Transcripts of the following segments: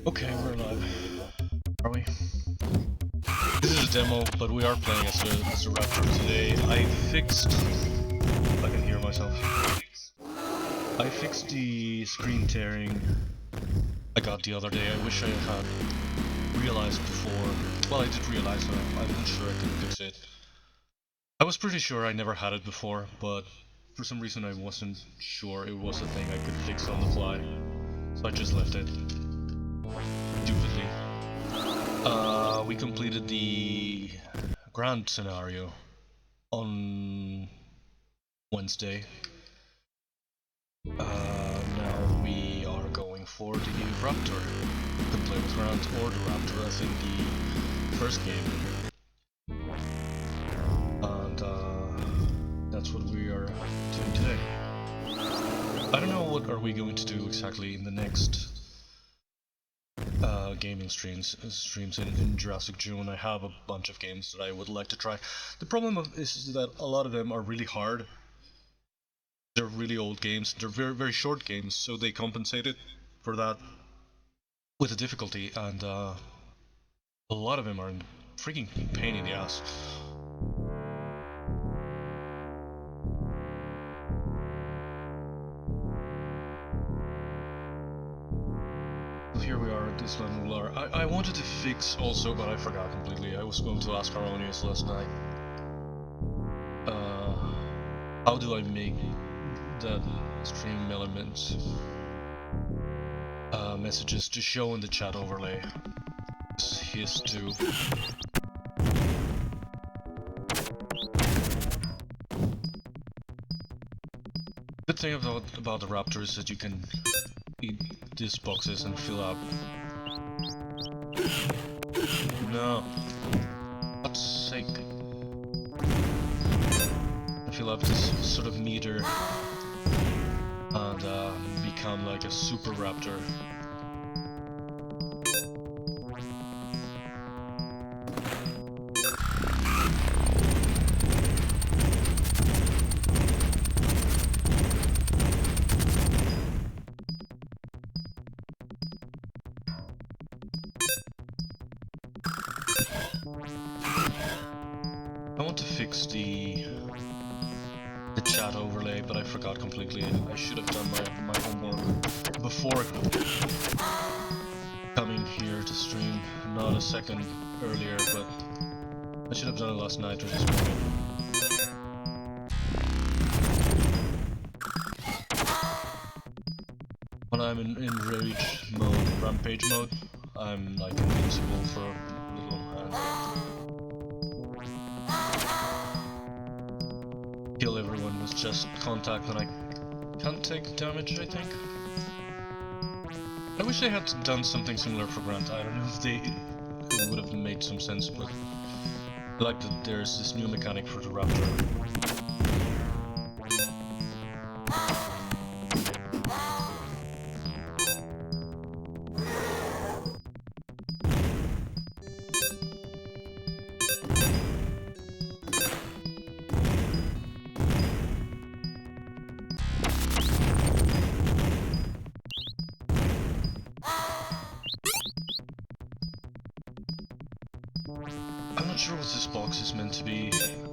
Okay, we're live. Are we? This is a demo, but we are playing as a Raptor today. I fixed... I can hear myself. I fixed the screen tearing I got the other day. I wish I had realized before. Well, I did realize, but I wasn't sure I could fix it. I was pretty sure I never had it before, but for some reason I wasn't sure it was a thing I could fix on the fly. So I just left it. Stupidly. We completed the grand scenario on Wednesday. Now we are going for the Raptor. You can play with Grant or the Raptor as in the first game. And that's what we are doing today. I don't know what are we going to do exactly in the next gaming streams in Jurassic June. I have a bunch of games that I would like to try. The problem is that a lot of them are really hard. They're really old games. They're very short games, so they compensated for that with the difficulty, and a lot of them are a freaking pain in the ass. Here we are at this Lunar. I wanted to fix also, but I forgot completely. I was going to ask Harmonious last night. How do I make that stream elements messages to show in the chat overlay? His too. Good thing about the Raptor is that you can eat these boxes and fill up. No. For God's sake. Fill up this sort of meter and become like a super Raptor. I want to fix the chat overlay, but I forgot completely. I should have done my homework before coming here to stream, not a second earlier, but I should have done it last night or this morning. When I'm in rage mode, rampage mode, I'm like invincible for a little and kill everyone with just contact, and I can't take damage, I think. I wish they had done something similar for Grant. I don't know if it would have made some sense, but I like that there's this new mechanic for the Raptor. I'm not sure what this box is meant to be.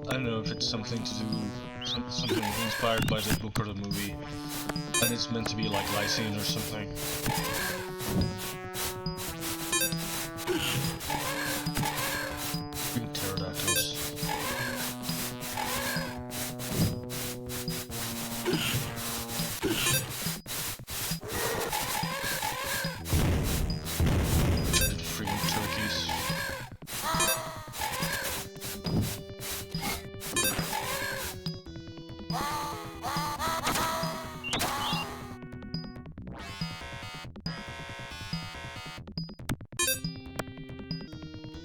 I don't know if it's something to do, something inspired by the book or the movie, and it's meant to be like lysine or something. Green pterodactyls. Freaking turkeys.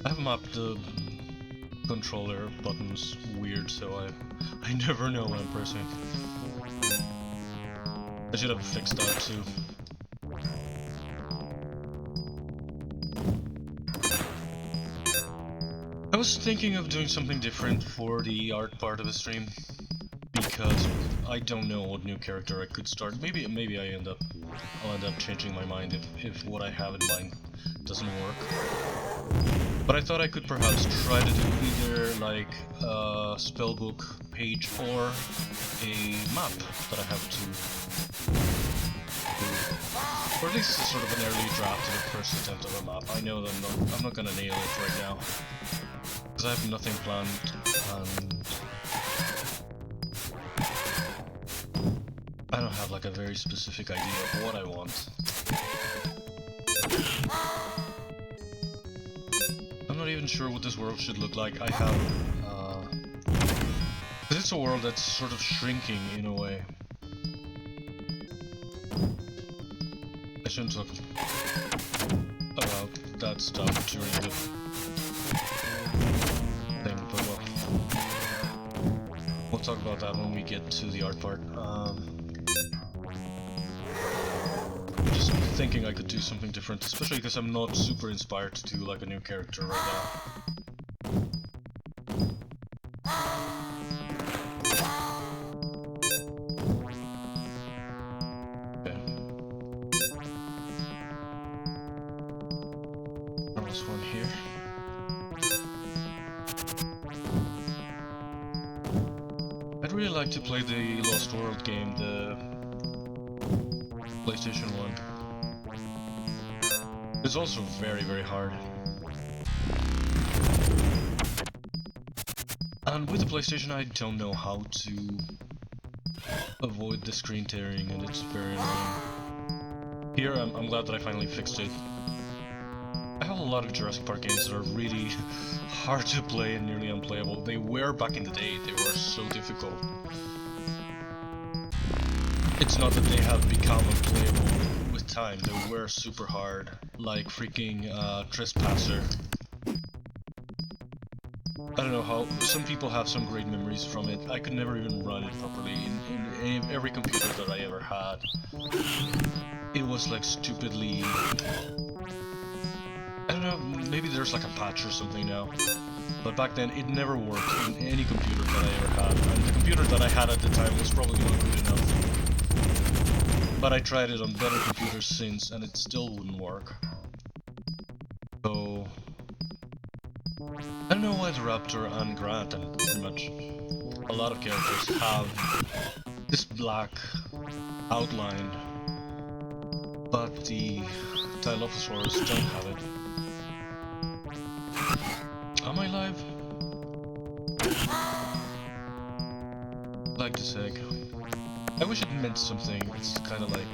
I've mapped the controller buttons weird, so I never know when I'm pressing. I should have fixed that too. I was thinking of doing something different for the art part of the stream, because I don't know what new character I could start. Maybe I'll end up changing my mind if what I have in mind doesn't work. But I thought I could perhaps try to do either like a spellbook page or a map that I have to do. Or at least sort of an early draft of the first attempt of a map. I know that I'm not gonna nail it right now, because I have nothing planned, and I don't have like a very specific idea of what I want. I'm not even sure what this world should look like. I have, because it's a world that's sort of shrinking in a way. I shouldn't talk about that stuff during the thing, but well, we'll talk about that when we get to the art part. Just thinking I could do something different, especially because I'm not super inspired to do like a new character right now. I'd really like to play the Lost World game, the PlayStation 1. It's also very, very hard. And with the PlayStation I don't know how to avoid the screen tearing, and it's very annoying. Here I'm glad that I finally fixed it. I have a lot of Jurassic Park games that are really hard to play and nearly unplayable. They were back in the day, they were so difficult. It's not that they have become unplayable with time, they were super hard. Like freaking Trespasser. I don't know how, some people have some great memories from it. I could never even run it properly in every computer that I ever had. It was like stupidly... I don't know, maybe there's like a patch or something now, but back then it never worked in any computer that I ever had, and the computer that I had at the time was probably not good enough. But I tried it on better computers since, and it still wouldn't work. So... I don't know why the Raptor and Grant, and pretty much a lot of characters, have this black outline, but the Dilophosaurus don't have it. Am I live? Like this egg. I wish it meant something. It's kind of like...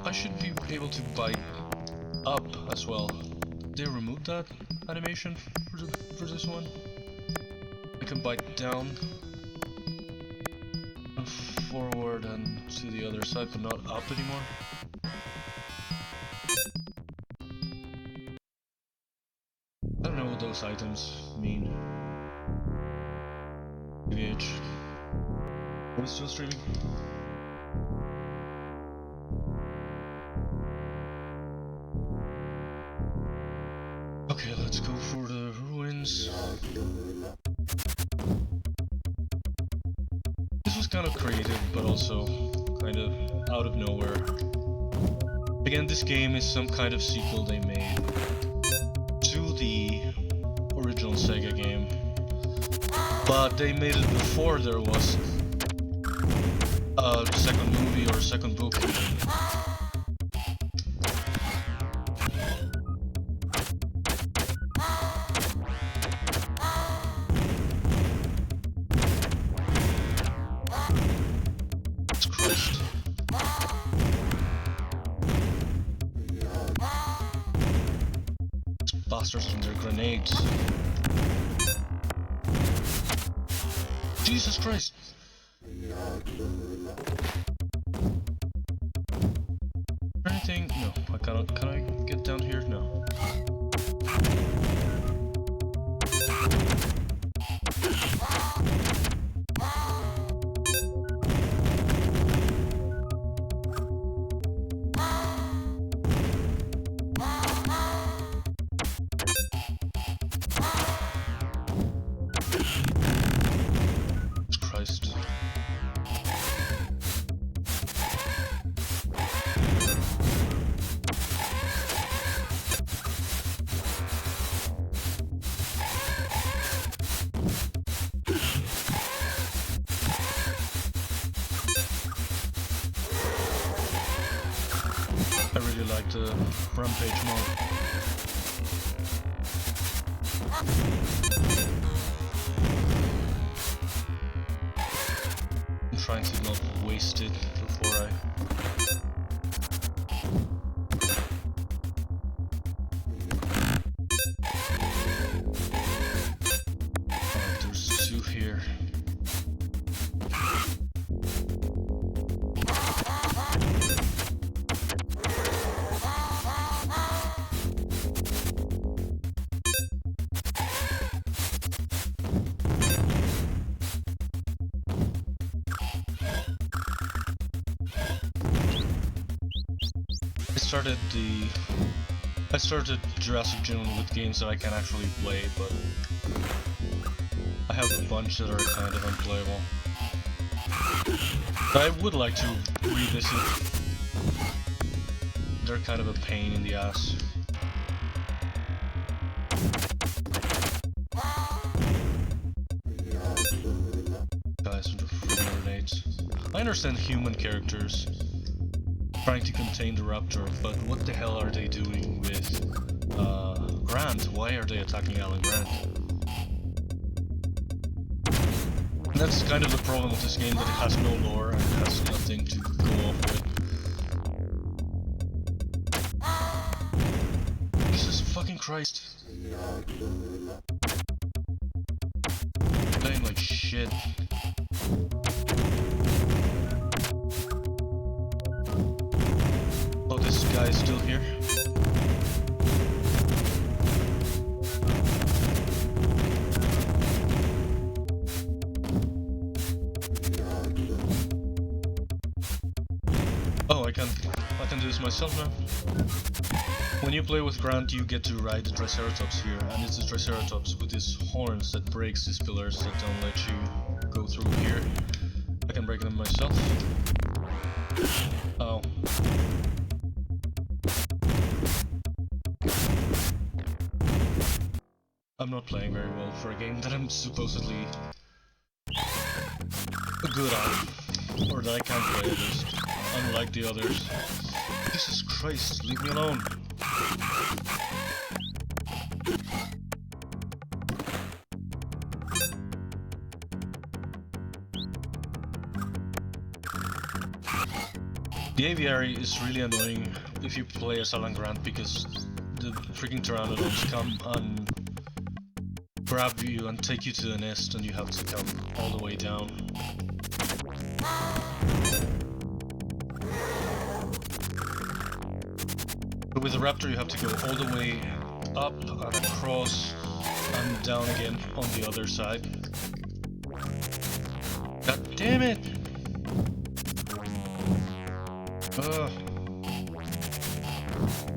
I should be able to bite up as well. Did they remove that animation for this one? I can bite down and forward and to the other side, but not up anymore. I don't know what those items mean. VH. Are we still streaming? Okay, let's go for the ruins. This was kind of creative, but also kind of out of nowhere. Again, this game is some kind of sequel they made to the original Sega game, but they made it before there was a second movie or a second book. Bastards and their grenades. Jesus Christ! Anything? No, I cannot. Can I get down here? No. like the Rampage mode. I'm trying to not waste it before I... Alright, there's two here. I started Jurassic generally with games that I can actually play, but I have a bunch that are kind of unplayable. But I would like to revisit. They're kind of a pain in the ass. Guys with the freaking grenades. I understand human characters trying to contain the Raptor, but what the hell are they doing with Grant? Why are they attacking Alan Grant? And that's kind of the problem with this game, that it has no lore and it has nothing to go off with. Jesus fucking Christ. Playing like shit. Oh, this guy is still here. Oh, I can do this myself now. When you play with Grant, you get to ride the Triceratops here, and it's the Triceratops with his horns that breaks these pillars that don't let you go through here. I can break them myself. Oh. I'm not playing very well for a game that I'm supposedly good at, or that I can play at least, unlike the others. Jesus Christ, leave me alone! The aviary is really annoying if you play as Alan Grant, because the freaking pteranodons come and grab you and take you to the nest, and you have to come all the way down. But with the Raptor you have to go all the way up and across and down again on the other side. God damn it!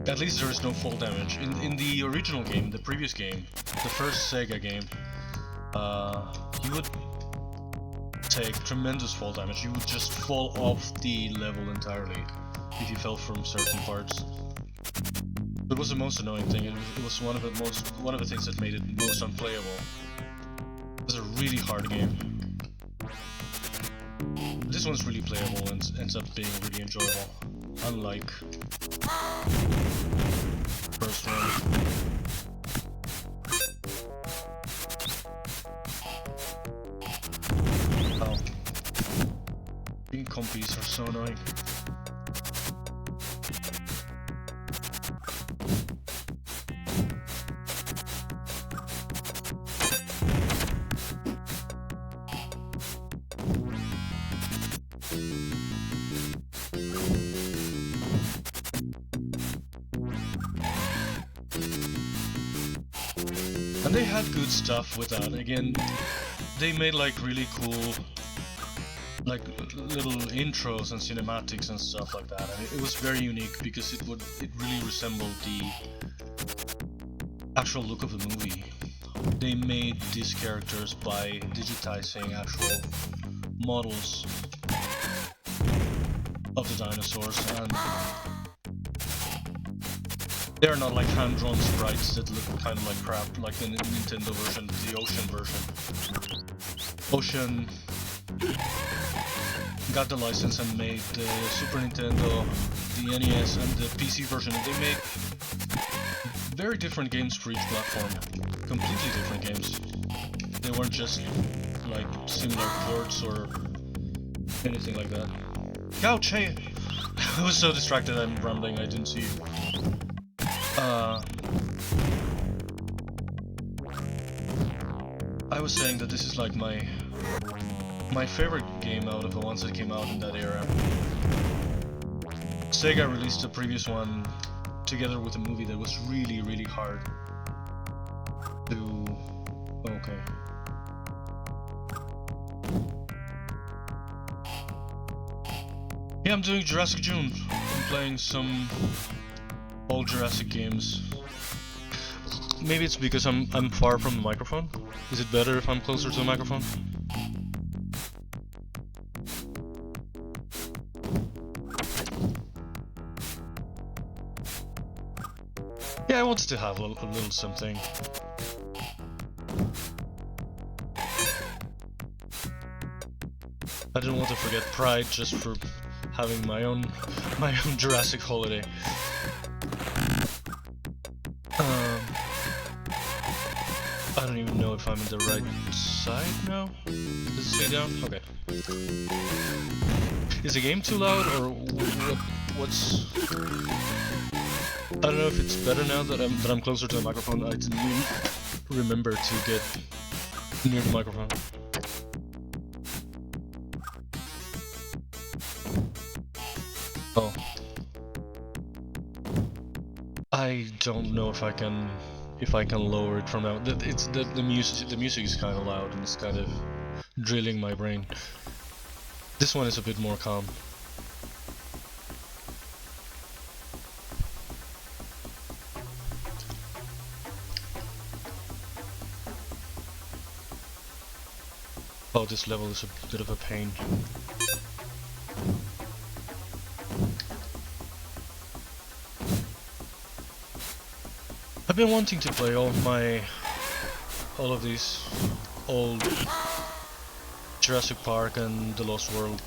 At least there is no fall damage. In the original game, the previous game, the first Sega game, you would take tremendous fall damage. You would just fall off the level entirely if you fell from certain parts. It was the most annoying thing. It was one of the things that made it most unplayable. It was a really hard game. This one's really playable and ends up being really enjoyable, unlike first one. Oh. Being compies are so annoying. And they had good stuff with that. Again, they made like really cool, like little intros and cinematics and stuff like that. And it was very unique because it really resembled the actual look of the movie. They made these characters by digitizing actual models of the dinosaurs, and they're not like hand-drawn sprites that look kind of like crap, like the Nintendo version, the Ocean version. Ocean got the license and made the Super Nintendo the NES and the PC version, they made very different games for each platform. Completely different games. They weren't just like similar ports or anything like that. Couch, hey! I was so distracted I'm rambling, I didn't see you. I was saying that this is like my favorite game out of the ones that came out in that era. Sega released the previous one together with a movie that was really, really hard to... Okay. Yeah, I'm doing Jurassic June. I'm playing some old Jurassic games. Maybe it's because I'm far from the microphone. Is it better if I'm closer to the microphone? Yeah, I wanted to have a little something. I didn't want to forget Pride just for having my own Jurassic holiday. I don't even know if I'm in the right side now. Does it say down? Okay. Is the game too loud or what's? I don't know if it's better now that I'm closer to the microphone. I didn't even remember to get near the microphone. Oh. I don't know if I can lower it from now. The music is kind of loud and it's kind of drilling my brain. This one is a bit more calm. Oh, this level is a bit of a pain. I've been wanting to play all of these old Jurassic Park and The Lost World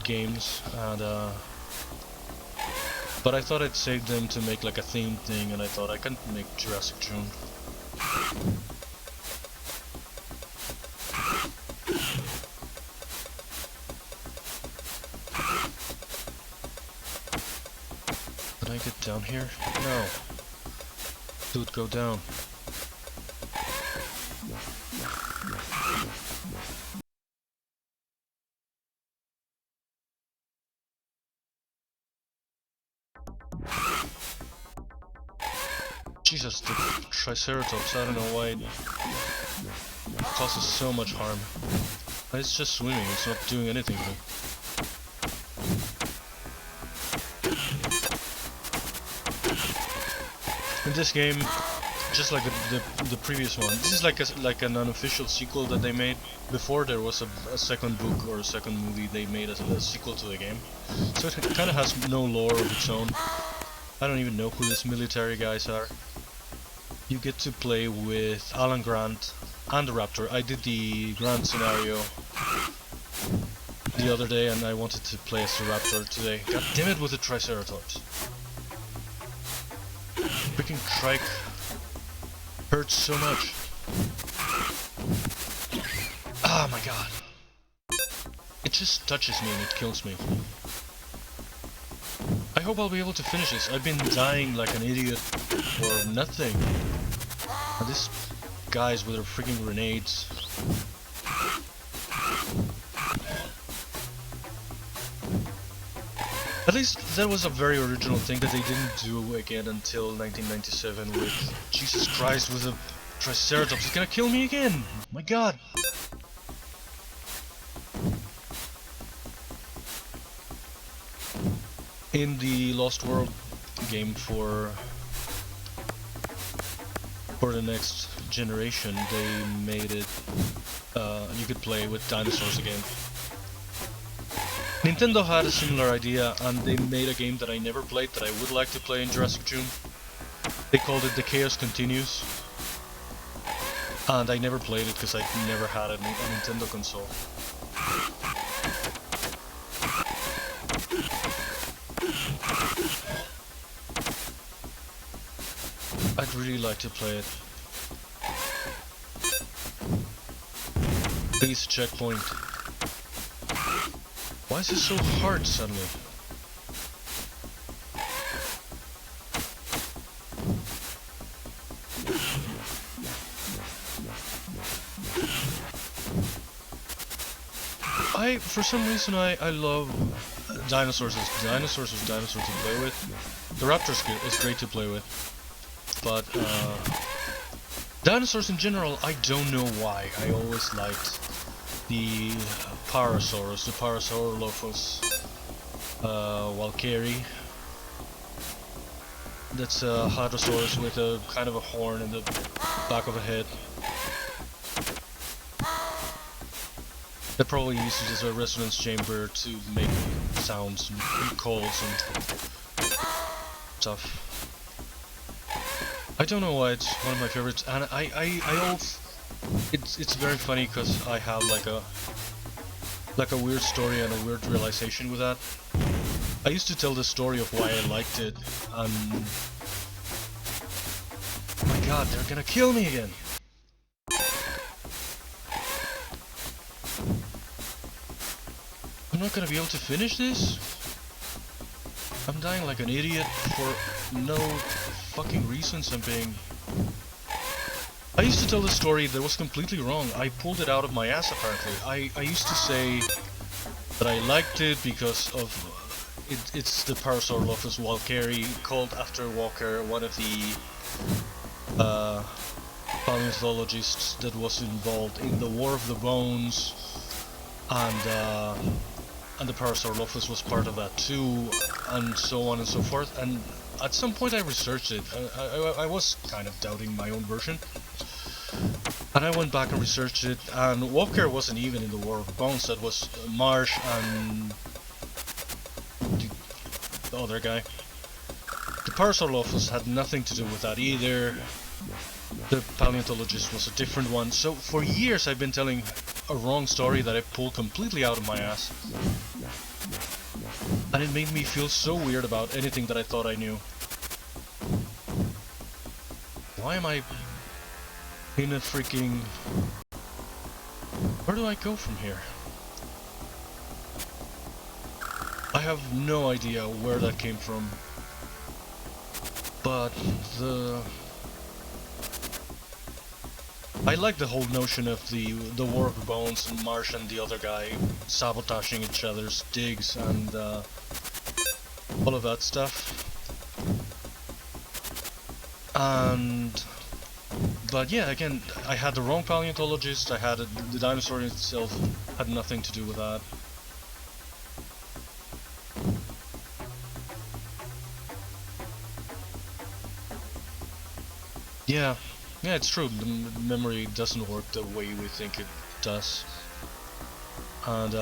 games, and but I thought I'd save them to make like a themed thing, and I thought I can make Jurassic June. Did I get down here? No. Dude, go down. Jesus, the Triceratops, I don't know why it causes so much harm. It's just swimming, it's not doing anything to me. In this game, just like the previous one, this is like an unofficial sequel that they made. Before there was a second book or a second movie they made as a sequel to the game. So it kind of has no lore of its own. I don't even know who these military guys are. You get to play with Alan Grant and the Raptor. I did the Grant scenario the other day and I wanted to play as the Raptor today. God damn it with the Triceratops. Freaking trike hurts so much. Oh my god. It just touches me and it kills me. I hope I'll be able to finish this. I've been dying like an idiot for nothing. And these guys with their freaking grenades. At least that was a very original thing that they didn't do again until 1997 with Jesus Christ with a Triceratops. It's gonna kill me again! My god! In the Lost World game for the next generation, they made it you could play with dinosaurs again. Nintendo had a similar idea and they made a game that I never played that I would like to play in Jurassic June. They called it The Chaos Continues. And I never played it because I never had a Nintendo console. I'd really like to play it. Please, checkpoint. Why is it so hard suddenly? For some reason, I love dinosaurs. Dinosaurs to play with. The Raptor is great to play with, but dinosaurs in general, I don't know why. I always liked the Parasaurus, the Parasaurolophus Walkeri. That's a Hadrosaurus with a kind of a horn in the back of a head. That probably uses as a resonance chamber to make sounds and calls and stuff. I don't know why it's one of my favorites, and I also it's very funny because I have like a weird story and a weird realization with that. I used to tell the story of why I liked it, and oh my god, they're gonna kill me again. I'm not gonna be able to finish this? I'm dying like an idiot for no fucking reasons. I used to tell the story that was completely wrong. I pulled it out of my ass apparently. I used to say that I liked it because of it's the Parasaurolophus Walkeri, called after Walker, one of the paleontologists that was involved in the War of the Bones, and the Parasaurolophus was part of that too, and so on and so forth. And at some point I researched it. I was kind of doubting my own version, and I went back and researched it, and Walker wasn't even in the War of the Bones. That was Marsh and the other guy. The Parasaurolophus had nothing to do with that either. The paleontologist was a different one. So for years I've been telling a wrong story that I pulled completely out of my ass. And it made me feel so weird about anything that I thought I knew. Why am I in a freaking... Where do I go from here? I have no idea where that came from. But I like the whole notion of the War of the Bones and Marsh and the other guy sabotaging each other's digs and all of that stuff. But yeah, again, I had the wrong paleontologist. I had the dinosaur itself had nothing to do with that. Yeah. Yeah, it's true. The memory doesn't work the way we think it does. And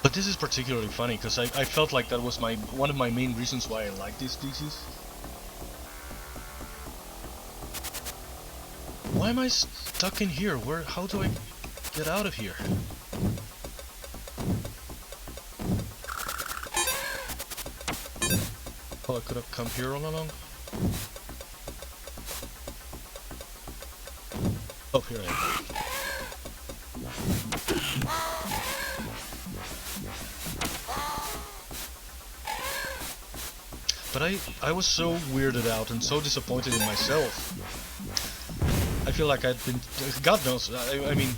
but this is particularly funny because I felt like that was one of my main reasons why I like this species. Why am I stuck in here? How do I get out of here? Oh, I could have come here all along. Oh, here I am. But I was so weirded out and so disappointed in myself. I feel like I'd been... God knows, I mean...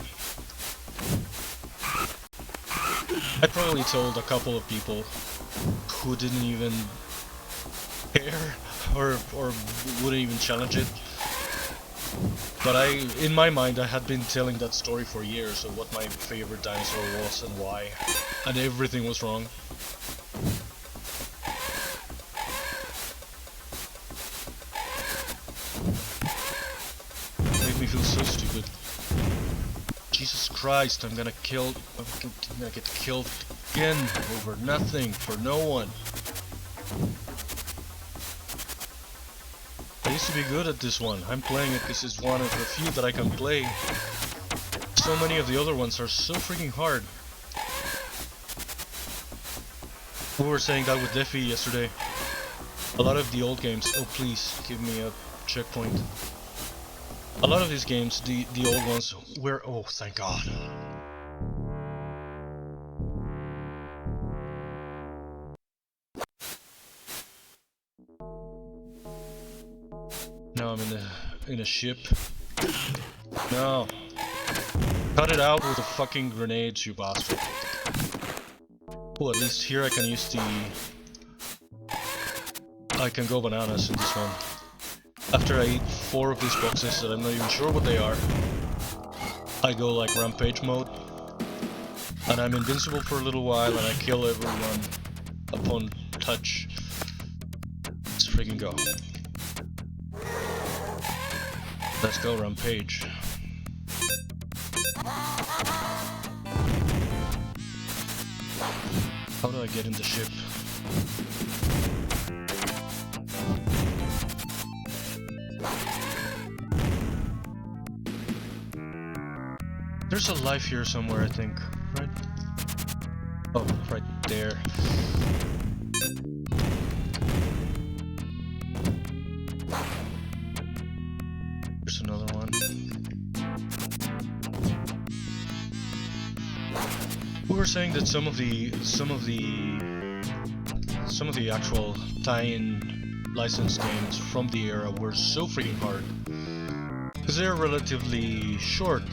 I probably told a couple of people who didn't even care or wouldn't even challenge it. But in my mind, I had been telling that story for years of what my favorite dinosaur was and why, and everything was wrong. It made me feel so stupid. Jesus Christ, I'm gonna get killed again over nothing, for no one. I used to be good at this one. I'm playing it because it's one of the few that I can play. So many of the other ones are so freaking hard. We were saying that with Defi yesterday. A lot of the old games, oh please, give me a checkpoint. A lot of these games, the old ones, were, oh thank god. Now I'm in a ship. No. Cut it out with the fucking grenades, you bastard. Oh, at least here I can use the... I can go bananas in this one. After I eat 4 of these boxes that I'm not even sure what they are, I go like Rampage mode. And I'm invincible for a little while and I kill everyone upon touch. Let's freaking go. Let's go, Rampage. How do I get in the ship? There's a life here somewhere, I think, right? Oh, right there. There's another one. We were saying that some of the actual tie-in licensed games from the era were so freaking hard because they're relatively short.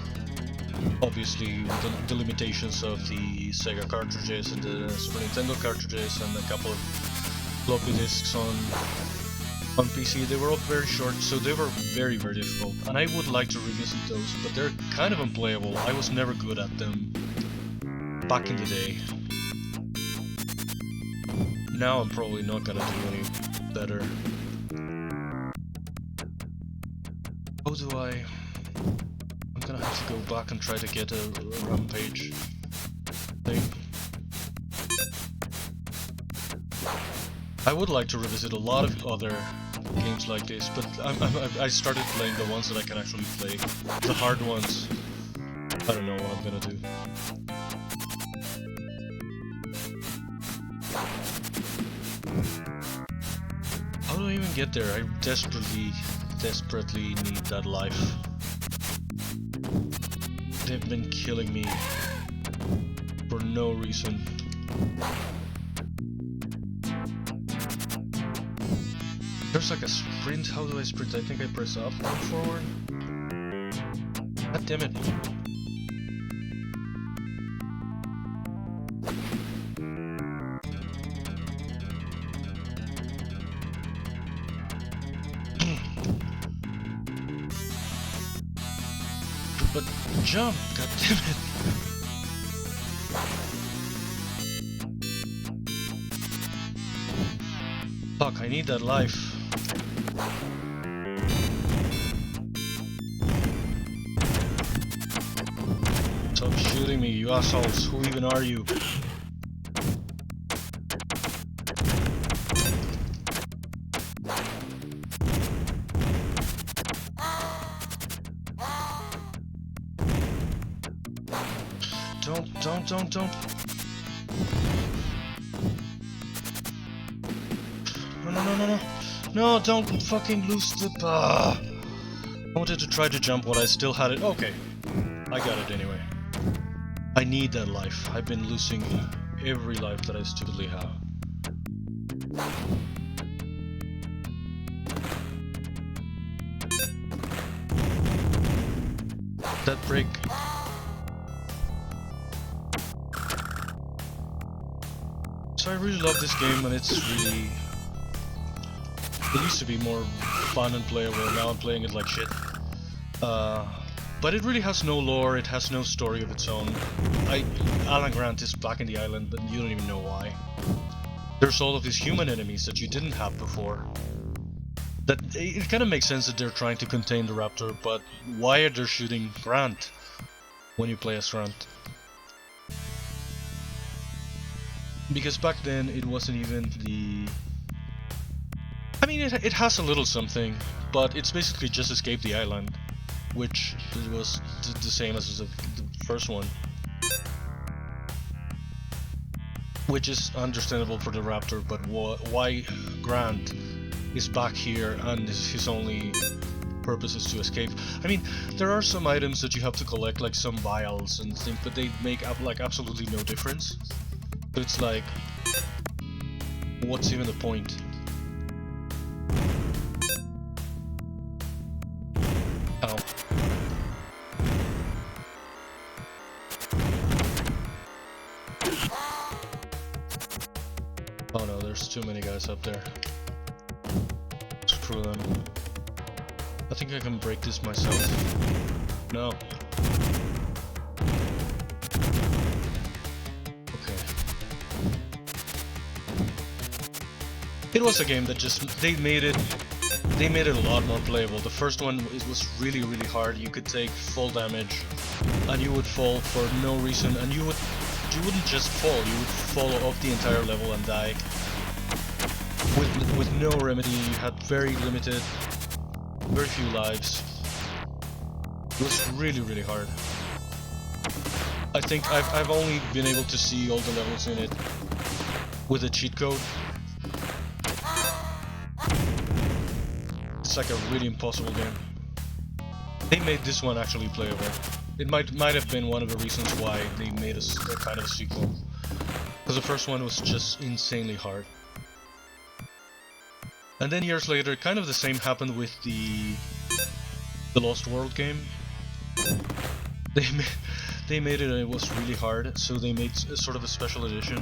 Obviously, the limitations of the Sega cartridges and the Super Nintendo cartridges and a couple of floppy disks on PC, they were all very short, so they were very difficult. And I would like to revisit those, but they're kind of unplayable. I was never good at them back in the day. Now I'm probably not gonna do any better. How do I... I'm gonna have to go back and try to get a Rampage thing. I would like to revisit a lot of other games like this, but I started playing the ones that I can actually play. The hard ones, I don't know what I'm gonna do. How do I even get there? I desperately need that life. They've been killing me for no reason. There's like a sprint. How do I sprint? I think I press up and forward. God damn it. But jump, god damn it. Fuck, I need that life. Stop shooting me, you assholes. Who even are you? Don't. No. No, don't fucking lose the... I wanted to try to jump when I still had it. Okay. I got it anyway. I need that life. I've been losing every life that I stupidly have. That brick. So I really love this game, and it's really... It used to be more fun and playable, now I'm playing it like shit. But it really has no lore, it has no story of its own. Alan Grant is back in the island, but you don't even know why. There's all of these human enemies that you didn't have before. That it kind of makes sense that they're trying to contain the Raptor, but why are they shooting Grant when you play as Grant? Because back then it wasn't even the... I mean, it has a little something, but it's basically just escape the island, which was the same as the first one. Which is understandable for the Raptor, but why Grant is back here and his only purpose is to escape. I mean, there are some items that you have to collect, like some vials and things, but they make like absolutely no difference. So it's like, what's even the point? Ow. Oh no, there's too many guys up there. Screw them. I think I can break this myself. No. Okay. It was a game that just, they made it a lot more playable. The first one, it was really hard. You could take full damage and you would fall for no reason, and you wouldn't just fall, you would fall off the entire level and die. With no remedy, you had very few lives. It was really hard. I think I've only been able to see all the levels in it with a cheat code. It's like a really impossible game. They made this one actually playable. It might have been one of the reasons why they made a kind of a sequel. Because the first one was just insanely hard. And then years later, kind of the same happened with the Lost World game. They made it and it was really hard, so they made a sort of a special edition.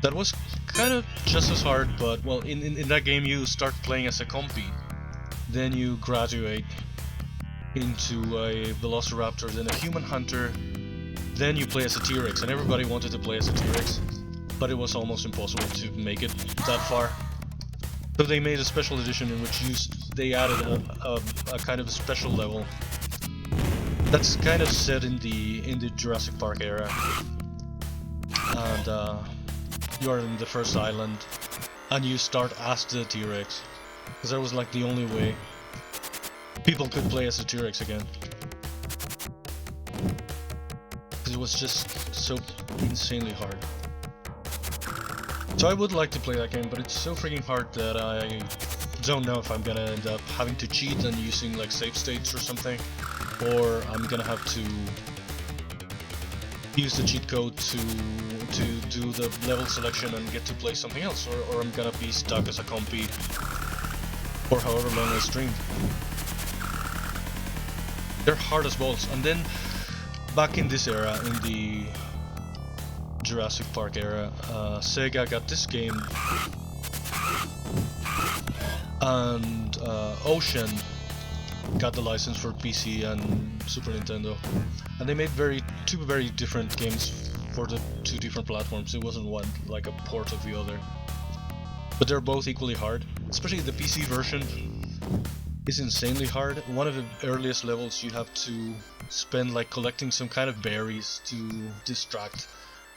That was kind of just as hard, but well, in that game you start playing as a compy. Then you graduate into a Velociraptor, then a human hunter, then you play as a T-Rex, and everybody wanted to play as a T-Rex, but it was almost impossible to make it that far. So they made a special edition in which they added a kind of a special level that's kind of set in the Jurassic Park era, and you are in the first island, and you start as the T-Rex, because that was like the only way people could play as a T-Rex again. Because it was just so insanely hard. So I would like to play that game, but it's so freaking hard that I don't know if I'm gonna end up having to cheat and using like save states or something, or I'm gonna have to use the cheat code to do the level selection and get to play something else, or I'm gonna be stuck as a compy for however long I stream. They're hard as balls. And then back in this era, in the Jurassic Park era, Sega got this game, and Ocean got the license for PC and Super Nintendo, and they made two very different games for the two different platforms. It wasn't one like a port of the other, but they're both equally hard. Especially the PC version is insanely hard. One of the earliest levels you have to spend like collecting some kind of berries to distract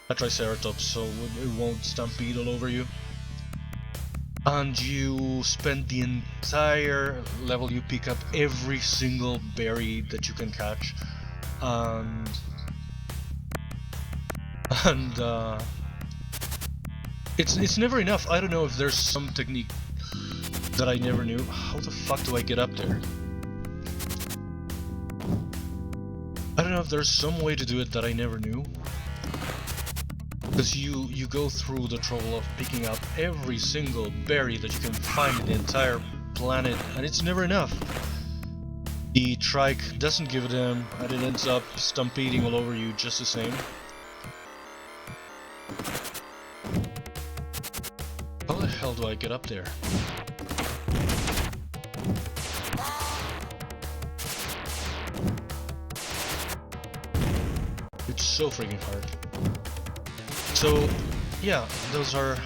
a Triceratops so it won't stampede all over you. And you spend the entire level, you pick up every single berry that you can catch, and it's never enough. I don't know if there's some technique that I never knew. How the fuck do I get up there? I don't know if there's some way to do it that I never knew. Because you go through the trouble of picking up every single berry that you can find in the entire planet, and it's never enough. The trike doesn't give a damn, and it ends up stampeding all over you just the same. How the hell do I get up there? It's so freaking hard. So, yeah, those are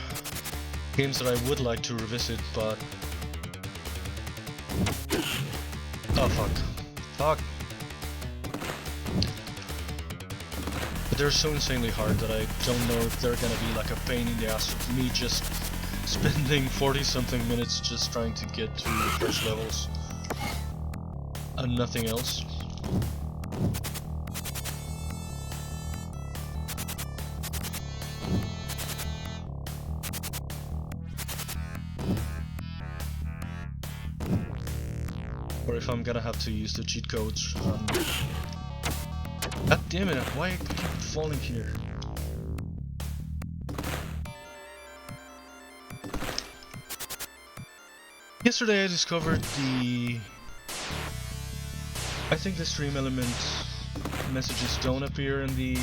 games that I would like to revisit, but... oh, fuck. Fuck! But they're so insanely hard that I don't know if they're gonna be like a pain in the ass of me just spending 40-something minutes just trying to get through the first levels and nothing else. if I'm gonna have to use the cheat codes. God damn it, why I keep falling here? Yesterday I discovered I think the stream element messages don't appear in the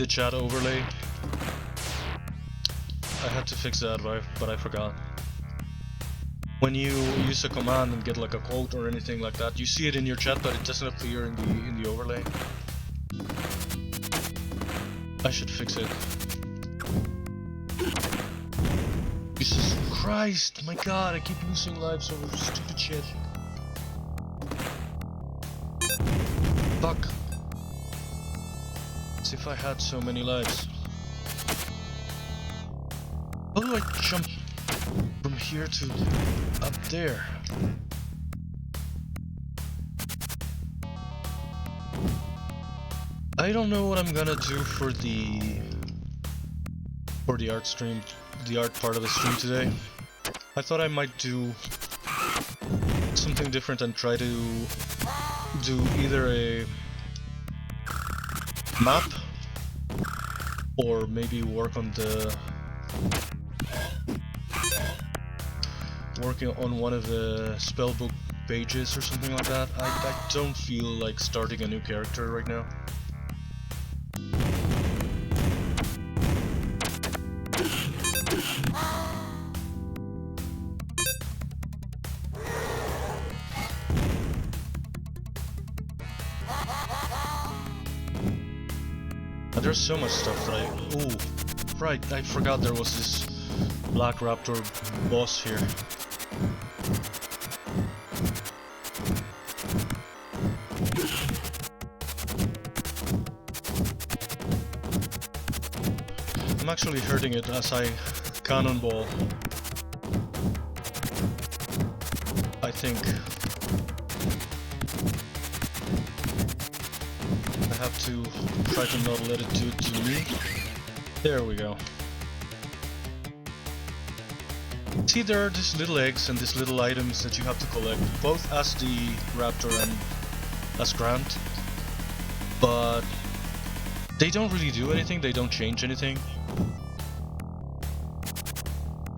chat overlay. I had to fix that, but I forgot. When you use a command and get like a quote or anything like that, you see it in your chat, but it doesn't appear in the overlay. I should fix it. Jesus Christ, my god, I keep losing lives over stupid shit. Fuck. As if I had so many lives. How do I jump from here to up there? I don't know what I'm gonna do for the art stream, the art part of the stream today. I thought I might do something different and try to do either a map or maybe working on one of the spellbook pages or something like that. I don't feel like starting a new character right now. There's so much stuff that ooh, right, I forgot there was this Black Raptor boss here. I'm actually hurting it as I cannonball. I think I have to try to not let it do it to me. There we go. See, there are these little eggs and these little items that you have to collect, both as the Raptor and as Grant, but they don't really do anything, they don't change anything.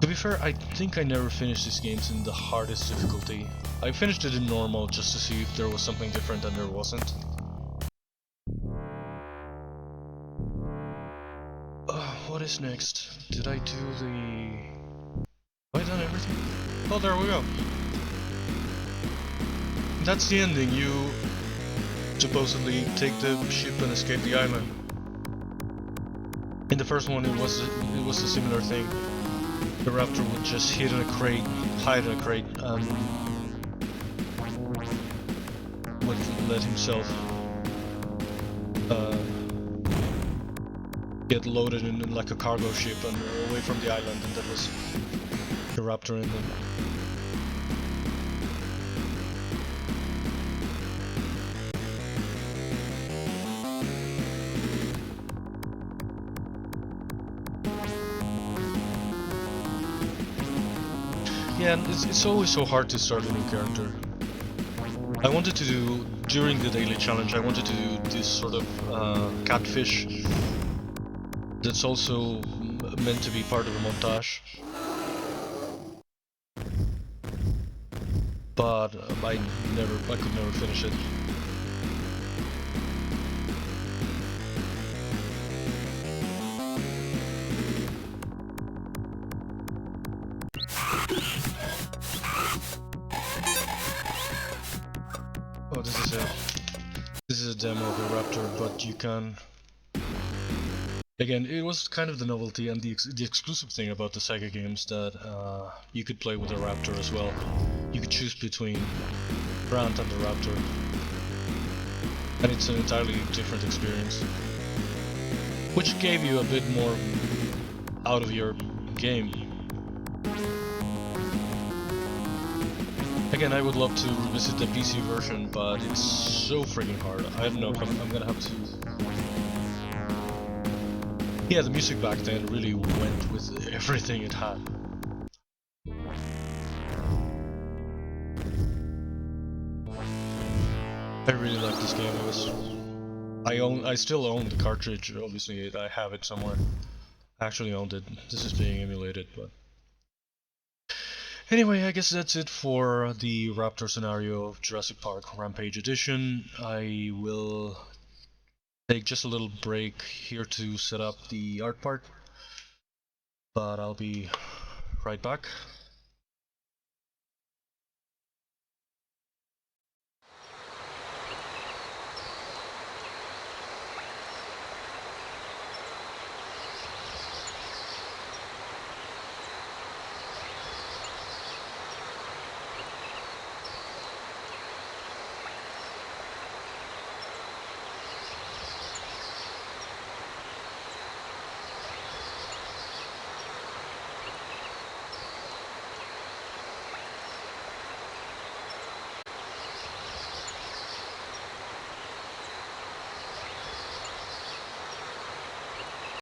To be fair, I think I never finished these games in the hardest difficulty. I finished it in normal just to see if there was something different, and there wasn't. What is next? Did I do the... Have I done everything? Oh, there we go. That's the ending. You supposedly take the ship and escape the island. In the first one, it was a similar thing. The Raptor would just hide in a crate, and would let himself get loaded in like a cargo ship and away from the island, and that was the Raptor in them. Yeah, and it's always so hard to start a new character. I wanted to do, during the daily challenge, I wanted to do this sort of catfish that's also meant to be part of a montage. But I could never finish it. Oh, this is a demo of the Raptor, but you can... Again, it was kind of the novelty and the exclusive thing about the Sega games that you could play with a Raptor as well. You could choose between Grant and the Raptor, and it's an entirely different experience, which gave you a bit more out of your game. Again, I would love to revisit the PC version, but it's so freaking hard. I don't know, I'm gonna have to... Yeah, the music back then really went with everything it had. I really like this game. I still own the cartridge. Obviously, I have it somewhere. I actually owned it. This is being emulated, but anyway, I guess that's it for the Raptor scenario of Jurassic Park Rampage Edition. I will take just a little break here to set up the art part, but I'll be right back.